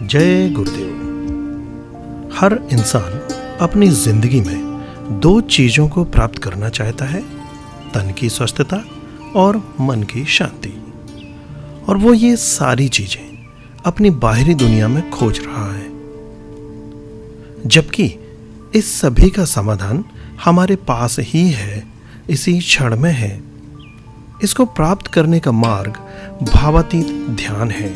जय गुरुदेव। हर इंसान अपनी जिंदगी में दो चीजों को प्राप्त करना चाहता है, तन की स्वस्थता और मन की शांति। और वो ये सारी चीजें अपनी बाहरी दुनिया में खोज रहा है, जबकि इस सभी का समाधान हमारे पास ही है, इसी क्षण में है। इसको प्राप्त करने का मार्ग भावातीत ध्यान है।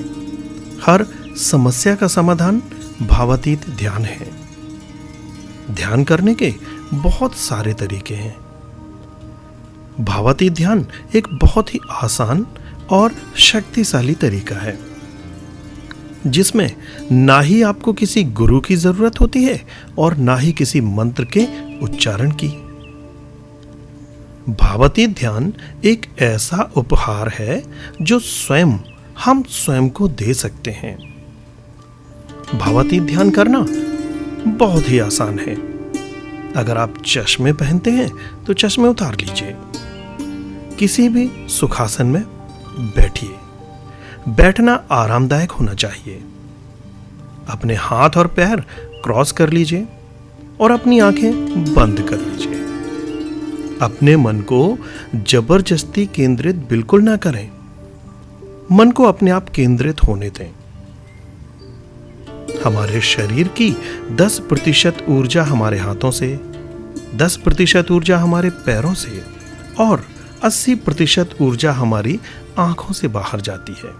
हर समस्या का समाधान भावातीत ध्यान है। ध्यान करने के बहुत सारे तरीके हैं। भावातीत ध्यान एक बहुत ही आसान और शक्तिशाली तरीका है, जिसमें ना ही आपको किसी गुरु की जरूरत होती है और ना ही किसी मंत्र के उच्चारण की। भावातीत ध्यान एक ऐसा उपहार है जो हम स्वयं को दे सकते हैं। भावातीत ध्यान करना बहुत ही आसान है। अगर आप चश्मे पहनते हैं तो चश्मे उतार लीजिए। किसी भी सुखासन में बैठिए। बैठना आरामदायक होना चाहिए। अपने हाथ और पैर क्रॉस कर लीजिए और अपनी आंखें बंद कर लीजिए। अपने मन को जबरदस्ती केंद्रित बिल्कुल ना करें। मन को अपने आप केंद्रित होने दें। हमारे शरीर की 10% ऊर्जा हमारे हाथों से, 10% ऊर्जा हमारे पैरों से और 80% ऊर्जा हमारी आंखों से बाहर जाती है।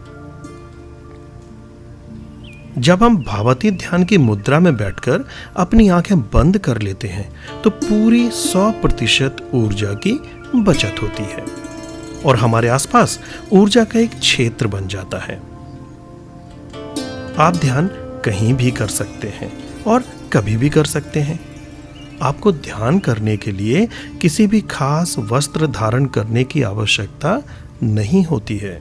जब हम भावातीत ध्यान की मुद्रा में बैठकर अपनी आंखें बंद कर लेते हैं तो पूरी 100% ऊर्जा की बचत होती है और हमारे आसपास ऊर्जा का एक क्षेत्र बन जाता है। आप ध्यान कहीं भी कर सकते हैं और कभी भी कर सकते हैं। आपको ध्यान करने के लिए किसी भी खास वस्त्र धारण करने की आवश्यकता नहीं होती है।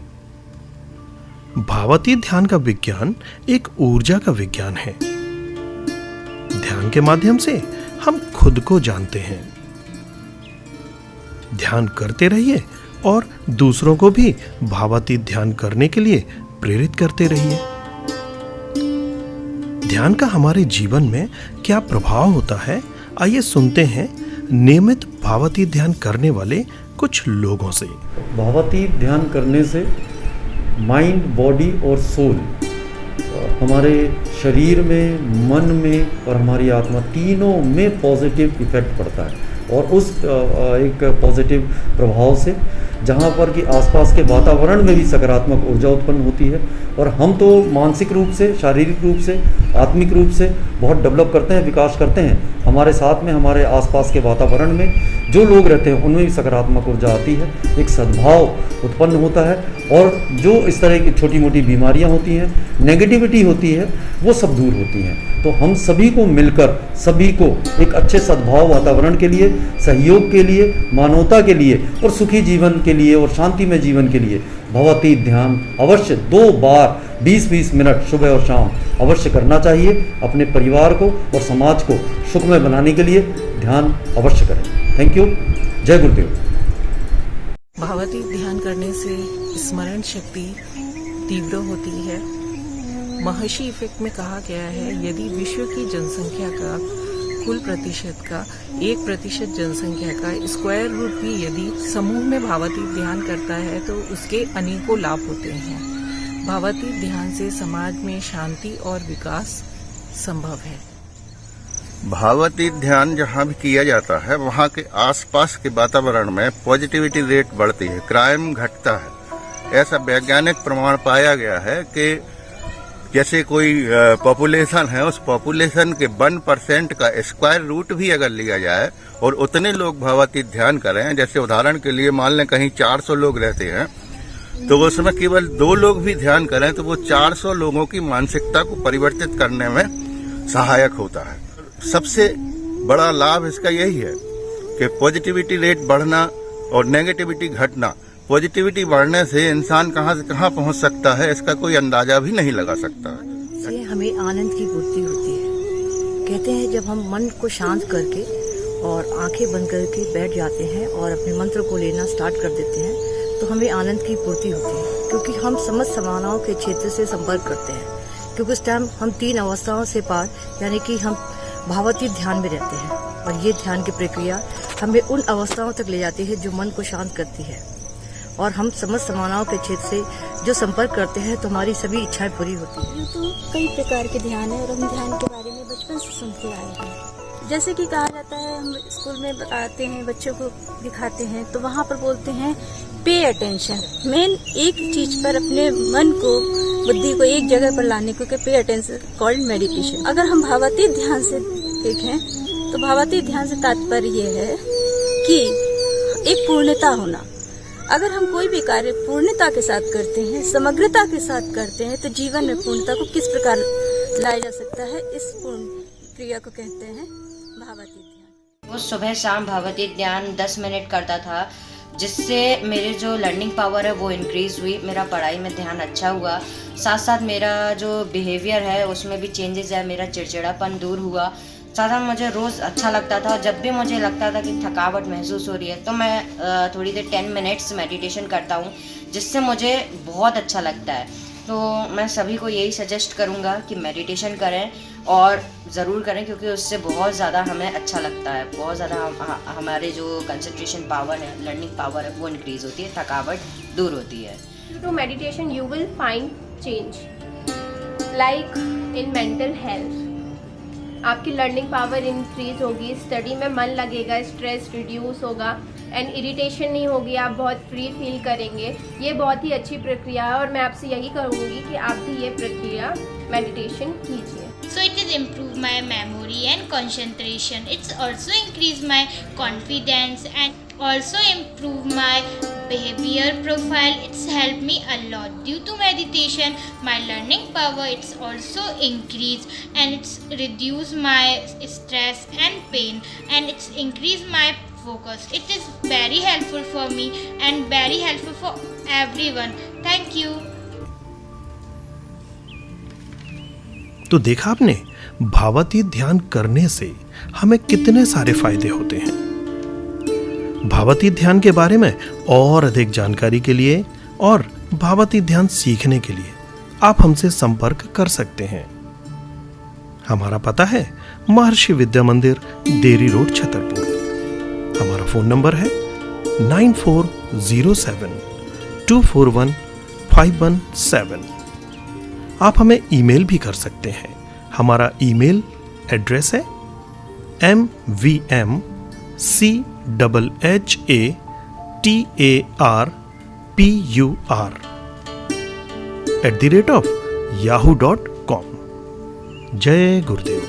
भावातीत ध्यान का विज्ञान एक ऊर्जा का विज्ञान है। ध्यान के माध्यम से हम खुद को जानते हैं। ध्यान करते रहिए और दूसरों को भी भावातीत ध्यान करने के लिए प्रेरित करते रहिए। ध्यान का हमारे जीवन में क्या प्रभाव होता है, आइए सुनते हैं नियमित भावातीत ध्यान करने वाले कुछ लोगों से। भावातीत ध्यान करने से माइंड, बॉडी और सोल, हमारे शरीर में, मन में और हमारी आत्मा तीनों में पॉजिटिव इफेक्ट पड़ता है। और उस एक पॉजिटिव प्रभाव से जहाँ पर कि आसपास के वातावरण में भी सकारात्मक ऊर्जा उत्पन्न होती है। और हम तो मानसिक रूप से, शारीरिक रूप से, आत्मिक रूप से बहुत डेवलप करते हैं, विकास करते हैं। हमारे साथ में, हमारे आसपास के वातावरण में जो लोग रहते हैं उनमें भी सकारात्मक ऊर्जा आती है, एक सद्भाव उत्पन्न होता है और जो इस तरह की छोटी मोटी बीमारियां होती हैं, नेगेटिविटी होती है, वो सब दूर होती हैं। तो हम सभी को मिलकर, सभी को एक अच्छे सद्भाव वातावरण के लिए, सहयोग के लिए, मानवता के लिए और सुखी जीवन के लिए और शांतिमय जीवन के लिए भावातीत ध्यान अवश्य 2 बार 20-20 मिनट सुबह और शाम अवश्य करना चाहिए। अपने परिवार को और समाज को सुखमय बनाने के लिए ध्यान अवश्य करें। Thank you. जय गुरुदेव। भावातीत ध्यान करने से स्मरण शक्ति तीव्र होती है। महर्षि इफेक्ट में कहा गया है, यदि विश्व की जनसंख्या का कुल प्रतिशत का 1% जनसंख्या का स्क्वायर रूट भी यदि समूह में भावातीत ध्यान करता है तो उसके अनेकों लाभ होते हैं। भावातीत ध्यान से समाज में शांति और विकास संभव है। भावातीत ध्यान जहाँ भी किया जाता है वहाँ के आसपास के वातावरण में पॉजिटिविटी रेट बढ़ती है, क्राइम घटता है। ऐसा वैज्ञानिक प्रमाण पाया गया है कि जैसे कोई पॉपुलेशन है, उस पॉपुलेशन के 1% का स्क्वायर रूट भी अगर लिया जाए और उतने लोग भावातीत ध्यान करें, जैसे उदाहरण के लिए मान लें कहीं 400 लोग रहते हैं तो उसमें केवल 2 लोग भी ध्यान करें तो वो 400 लोगों की मानसिकता को परिवर्तित करने में सहायक होता है। सबसे बड़ा लाभ इसका यही है कि पॉजिटिविटी रेट बढ़ना और नेगेटिविटी घटना। पॉजिटिविटी बढ़ने से इंसान कहाँ से कहाँ पहुँच सकता है, इसका कोई अंदाजा भी नहीं लगा सकता है। इससे हमें आनंद की पूर्ति होती है। कहते हैं जब हम मन को शांत करके और आंखें बंद करके बैठ जाते हैं और अपने मंत्र को लेना स्टार्ट कर देते हैं तो हमें आनंद की पूर्ति होती है, क्योंकि हम समस्त संभावनाओं के क्षेत्र से संपर्क करते हैं। क्योंकि उस टाइम हम 3 अवस्थाओं से पार यानी कि हम भावातीत ध्यान में रहते हैं और ये ध्यान की प्रक्रिया हमें उन अवस्थाओं तक ले जाती है जो मन को शांत करती है और हम समस्त समानाओं के क्षेत्र से जो संपर्क करते हैं तो हमारी सभी इच्छाएं पूरी होती हैं। यूँ तो कई प्रकार के ध्यान है और हम ध्यान के बारे में बचपन से सुनते आए हैं। जैसे कि कहा जाता है, हम स्कूल में बताते हैं, बच्चों को दिखाते हैं, तो वहाँ पर बोलते हैं पे अटेंशन। मेन एक चीज पर अपने मन को, बुद्धि को एक जगह पर लाने को पे अटेंशन कॉल्ड मेडिटेशन। अगर हम भावातीत ध्यान से देखें तो भावातीत ध्यान से तात्पर्य ये है कि एक पूर्णता होना। अगर हम कोई भी कार्य पूर्णता के साथ करते हैं, समग्रता के साथ करते हैं, तो जीवन में पूर्णता को किस प्रकार लाया जा सकता है, इस पूर्ण क्रिया को कहते हैं भावातीत ध्यान। वो सुबह शाम भावातीत ध्यान 10 मिनट करता था, जिससे मेरे जो लर्निंग पावर है वो इंक्रीज़ हुई, मेरा पढ़ाई में ध्यान अच्छा हुआ, साथ साथ मेरा जो बिहेवियर है उसमें भी चेंजेस है, मेरा चिड़चिड़ापन दूर हुआ, साथ साथ मुझे रोज़ अच्छा लगता था। जब भी मुझे लगता था कि थकावट महसूस हो रही है तो मैं थोड़ी देर 10 मिनट्स मेडिटेशन करता हूँ, जिससे मुझे बहुत अच्छा लगता है। तो मैं सभी को यही सजेस्ट करूँगा कि मेडिटेशन करें और ज़रूर करें, क्योंकि उससे बहुत ज़्यादा हमें अच्छा लगता है, बहुत ज़्यादा हमारे जो कंसंट्रेशन पावर है, लर्निंग पावर है वो इंक्रीज़ होती है, थकावट दूर होती है। Through meditation you will find change like in mental health। आपकी लर्निंग पावर इंक्रीज होगी, स्टडी में मन लगेगा, स्ट्रेस रिड्यूस होगा एंड इरिटेशन नहीं होगी, आप बहुत फ्री फील करेंगे। ये बहुत ही अच्छी प्रक्रिया है और मैं आपसे यही कहूँगी कि आप भी ये प्रक्रिया मेडिटेशन कीजिए। So it is improve my memory and concentration. It's also increase my confidence and also improve my behavior profile. It's helped me a lot. Due to meditation, my learning power it's also increased and it's reduce my stress and pain and it's increase my focus. It is very helpful for me and very helpful for everyone. Thank you. तो देखा आपने, भावातीत ध्यान करने से हमें कितने सारे फायदे होते हैं। भावातीत ध्यान के बारे में और अधिक जानकारी के लिए और भावातीत ध्यान सीखने के लिए आप हमसे संपर्क कर सकते हैं। हमारा पता है महर्षि विद्या मंदिर, देरी रोड, छतरपुर। हमारा फोन नंबर है 9407241517। आप हमें ईमेल भी कर सकते हैं। हमारा ईमेल एड्रेस है mvmchhatarpur@yahoo.com। जय गुरुदेव।